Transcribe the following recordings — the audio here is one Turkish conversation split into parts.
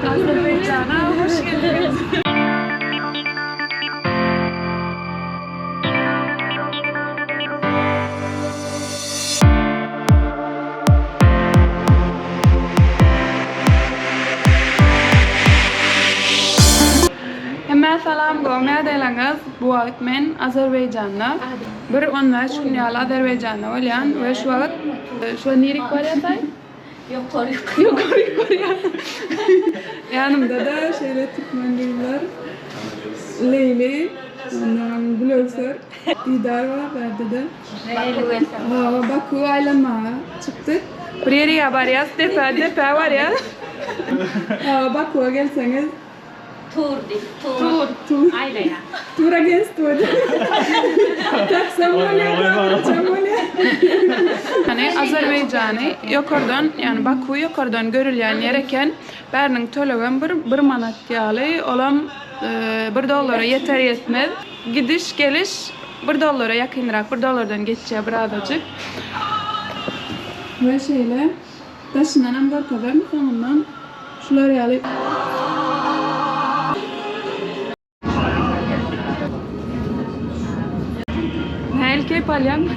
Azerbaycan'a hoş geldiniz. Hemen salam go'maya deylangız bu vaqt men Azerbaycan'da bir 15 kunyalı Azerbaycan'da olyan ve şu vaqt şu nirik koryatay? Yukarı koryatay. Yanımda da şöyle Türkmenliler Leyli, Blöser, Didar var verdi. Baku aylanmaya çıktık. Bir yere yabarıyaz, defa var ya. Baku'ya gelseniz. Tur. Aileye. Tur against tur. Tak samolya. Yani Azerbaycan'ı yukarıdan yani Baku yukarıdan görülyen yereken bernin töleğen bir manat yalı olan $1 yeter yetmez. Gidiş geliş $1 yakınırak $1'dan geçeceği bir adacık. Ve şeyle taşınan kadar tamamdan şular yalı. Helke palyan.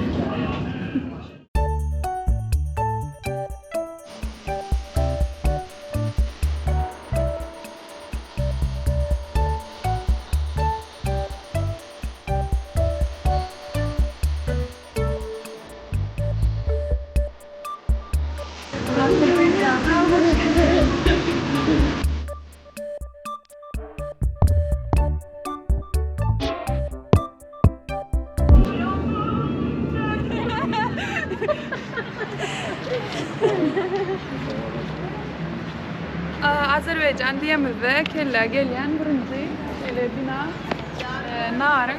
Azerbaycan diyemizde kelle gelen birinci şöyle bina narın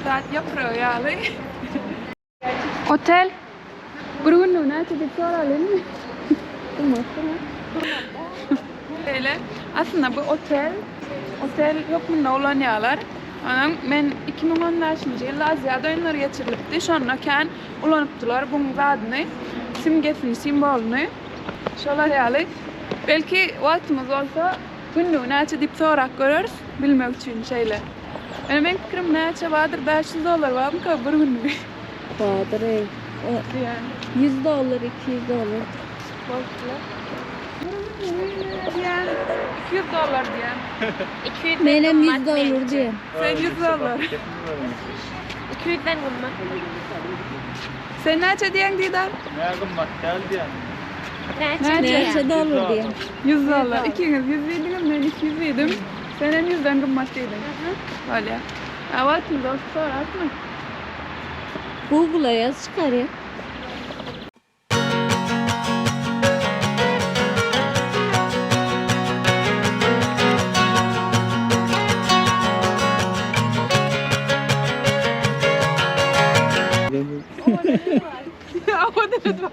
saat yaprağı yağlı otel burun ne çekip soralım böyle aslında bu otel yok mu ne olan yağlar men 2015 yılda Asya'da oyunlar geçirildi sonraken ulanıptılar bunun vadini simgesini simbolünü şolar yağlı. Belki vaktimiz olsa günlüğü neçe dip sorak görürüz, bilmek için şeyler. Yani benim fikrim neçe vardır, $500 var mı ki bir günlüğü? Vardır ey. Yani. $100, $200. Baktılar. Yani $200 diyen. Benim $100 diye. Sen $100. 200'den gümmet. Sen neçe diyen Didar? Ne gümmet geldi yani. Neçe dolar diye. $100. İkiniz 100 verdiniz, ben 200 verdim. Sen hem 100'den gümmet dedin. Öyle. Ya vaktimiz olsa sorak mı? Google'a yaz çıkar ya. O da lütfen.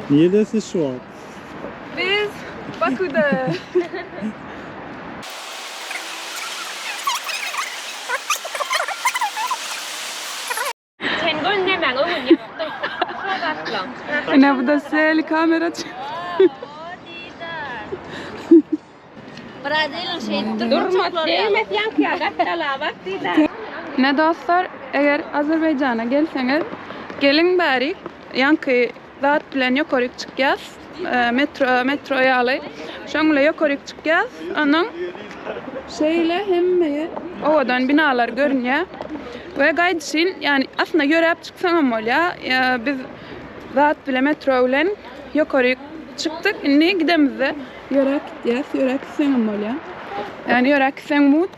Neredesin şu an? Biz Baku'da. Sen göndermen o gün yaptım. Şurada Ne bu da sel kamera. durmak değmez yankıya gattala bak Didar. Ne dostlar, eğer Azerbaycan'a gelseniz gelin bari yankı zat bilen yukarı çıkacağız. Metro yalı. Şöyle yukarı çıkacağız. Onun şeyle hem ovadan binalar görünüyor. Ve gaydışın yani aslında yörep çıksan ama ya biz zat bile metro ile yukarı çıktık. Şimdi gidemiz de yörek gideceğiz. Yörek sen ama ya. Yani yörek sen mut.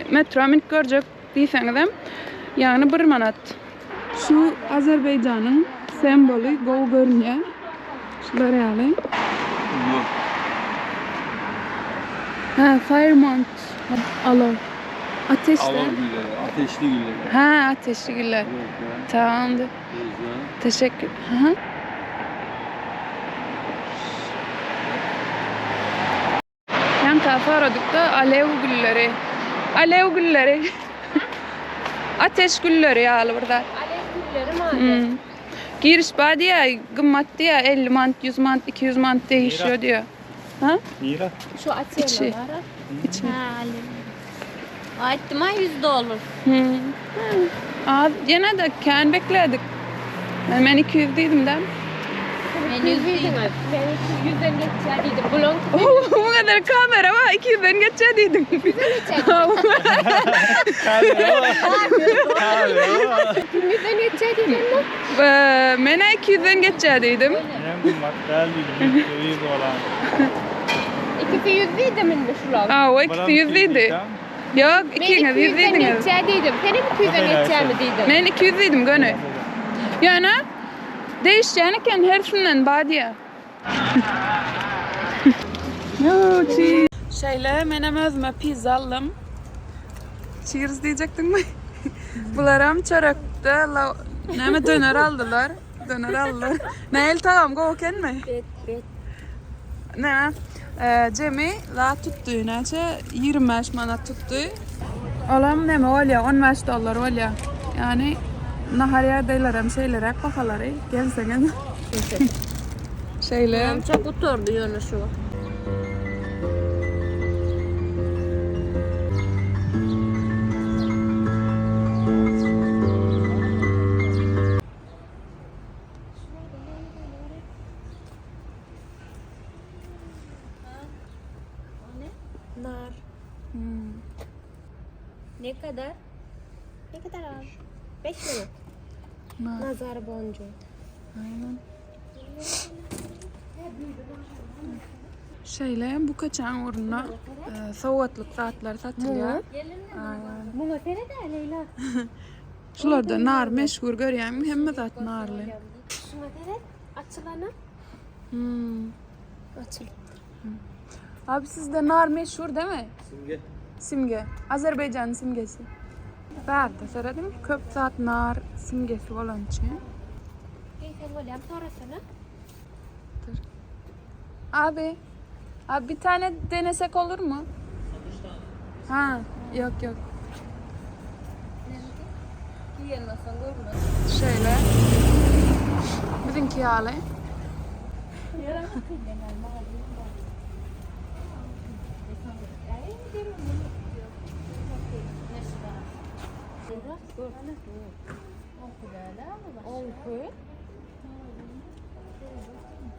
Metro mint görecek değilseniz yani bir manat. Şu Azerbaycan'ın sembolü gol görünüyor. Şunları alayım. Ha, Firemont. Alov. Ateşli. Alov gülleri, ateşli gülleri. Ha, ateşli güller. Yok ya. Tamamdır. Güzel. Teşekkür. Hı hı. Yanka Faraduk'ta alev gülleri. Alev gülleri. Ateş gülleri yağlı burada. Alev gülleri mi? Giriş badiye gımmat diye 50 mant, 100 mant, 200 mant değişiyor Mira. diyor. Ha? Mira. Şu açıyorlar. İçi. İçi. Aytma $100. Yine de kendi bekledik. Ben 200 dedim de. Ben 100 dedim. Ben 200'den geçerdiydim. Blond. Bu kadar kamera var 200'den geçerdiydim. Kim 100'den geçerdiydim mi? Ben 200'den geçerdiydim. Ben bu maddeli iyi olan. İkisi 100 dedim mi şular? Aa, o ikisi 100 dedi. Yok, Ben ikiniz 100 200'den dediniz. geçerdiydim. Sen mi 200'den geçer mi dedim? Ben 200 dedim gönül. Yani değişeceğini kendi herisinden badiye. Şeyle menem özüme pizza aldım. Cheers diyecektin mi? Bularım çörekte neme döner aldılar. Döner aldılar. Ne el tamam goken mi? Bet. Ne? Cemi la tuttu neçe 25 manat tuttu. Olam neme olya $15 olya. Yani nahar yerdeylerim şeylere kafaları gelseniz. Şeyler. Çok oturdu yana şu. Nar. Ne kadar? Ne kadar abi? 5 lira. Nazar boncuğu. Aynen. Şeyle bu kaçan uğruna soğutlık saatler satılıyor. Aynen. Bu mesele de Leyla. Şularda nar meşhur görüyorum. Hem zat narlı. Şu mesele açılanı. Açıl. Abi sizde nar meşhur değil mi? Simge. Simge. Azerbaycan simgesi. Ben de söyledim. Köp zat nar simgesi olan için. Sen olayım sonrasını. Abi bir tane denesek olur mu? Ha, yok. Şöyle. Bizimki yağlı.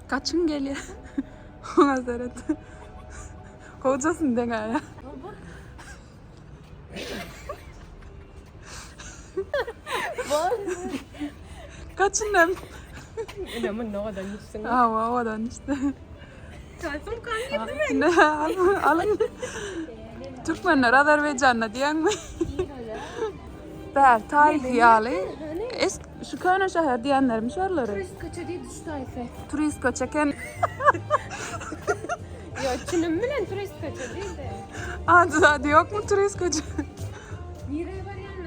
Kaçın geliyor? Hazret. Kocasın dene ya. Kaçın dem? İnanın ne kadar yüksün. Aa, oradan işte. Kalsın kan gibi mi? Ne alın. Türkmenler Azerbaycan'da diyen mi? Der tarihi yağlı. Şu köyüne şehir diyenlerim şöyle. Turist kaça değil düştü tayfe. Turist kaçaken. Ya Çin'in bilen turist kaça değil de. Adı yok mu turist kaça? Nereye var yani?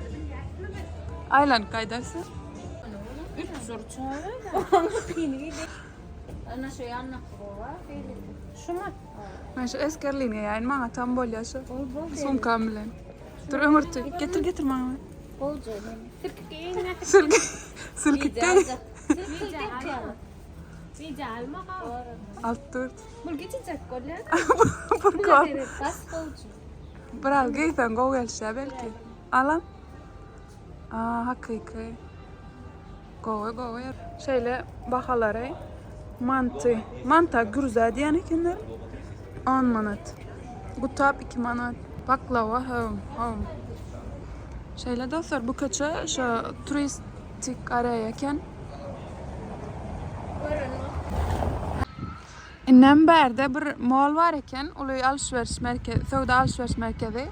Aylan kaydarsa. 3 soru çağırıyor da. Ana şu yanına kurova. Şu mu? Ben şu eskerliğine yani bana tam bol yaşa. Son kamilen. Dur ömürtü. Getir bana. Bolca. Silkikte. Rica alma ha. Alt dur. Bul geçecek kolla. Burkol. Bas bolca. Bral geysen go gelse belki. Alan. Aa hakiki. Go. Şeyle bakaları. Mantı. Manta gürüze diyen ikenler. 10 manat. Gutap 2 manat. Baklava home. Şeyle dostlar bu kaça şu turistik arayken. Nember'de bir mall var iken, uluy alışveriş merkezi, Sauda alışveriş merkezi,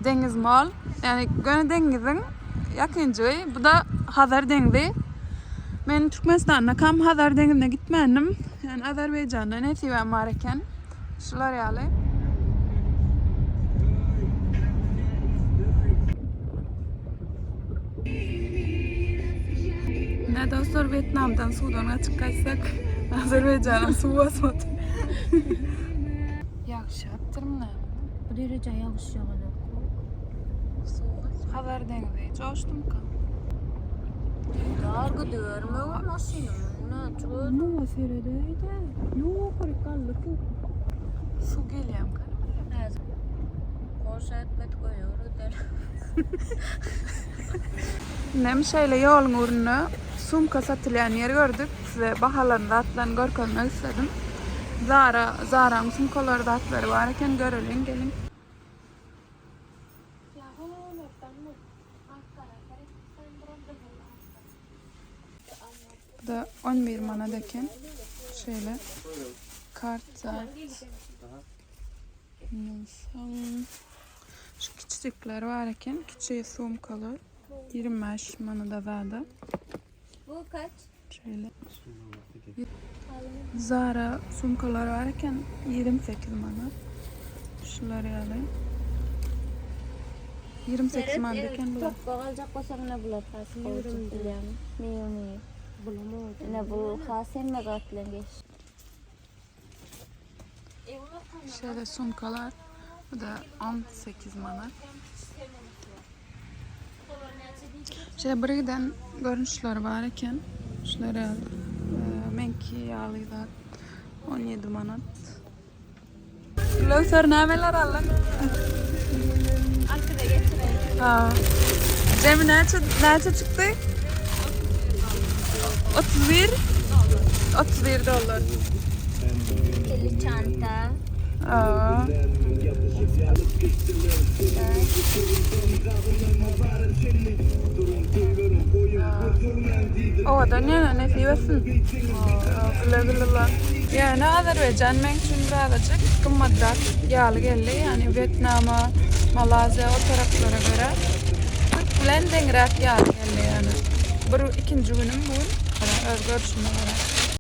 deniz mall. Yani gönü denizin yakıncı, bu da Hazar Denizi. Ben Türkmenistan'da kam Hazar Denizi'ne gitmedim. Yani Azerbaycan'da ne seven var iken, şular yani. Dostlar Vietnam'dan Sudan'a çıkaysak Azerbaycan'a su basmadı. Yaxşı attırmına. Bu derece yağış yağıyor. Haber dengi. Coştum ka. Dar gidiyor mu maşinam? Ne çok? Ama seredeydi. Yok harikallık. Su geliyor ka. Korsa etmet koyuyor. Nem şeyle yolun uğruna sumka satılan yer gördük. Size bahalarını da atlarını görmek istedim. Zara'nın sumkaları da atları varken görelim gelin. Bu da 11 manadaki şöyle kart var. Şu küçükler varken küçüğe sumkalar 25 manada zaten. Bu kaç? Şöyle. Zara sumkalar varken 28 manat. Şunları alayım. 28 manadayken bular. Çok alacak olsam ne bular? Pasport yani. Miyoni. Bulamadım. Ne bu? Hasen mi katlengeç? Şöyle sumkalar. Bu da 18 manat. Şöyle buradan görünüşler varken şunları al. Menki yağlılar 17 manat. Lütfen nameler alın. Arkada getireyim. Ha. Cem nerede çıktı? 31 dolar. Kili çanta. Aa. O da ne fiyorsun? Güle lan. Yani Azerbaycan men için birazcık kımmadrat yağlı geldi. Yani Vietnam'a, Malezya o taraflara göre bilen dengirak yağlı geldi yani. Bu ikinci günüm bu. Görüşme olarak.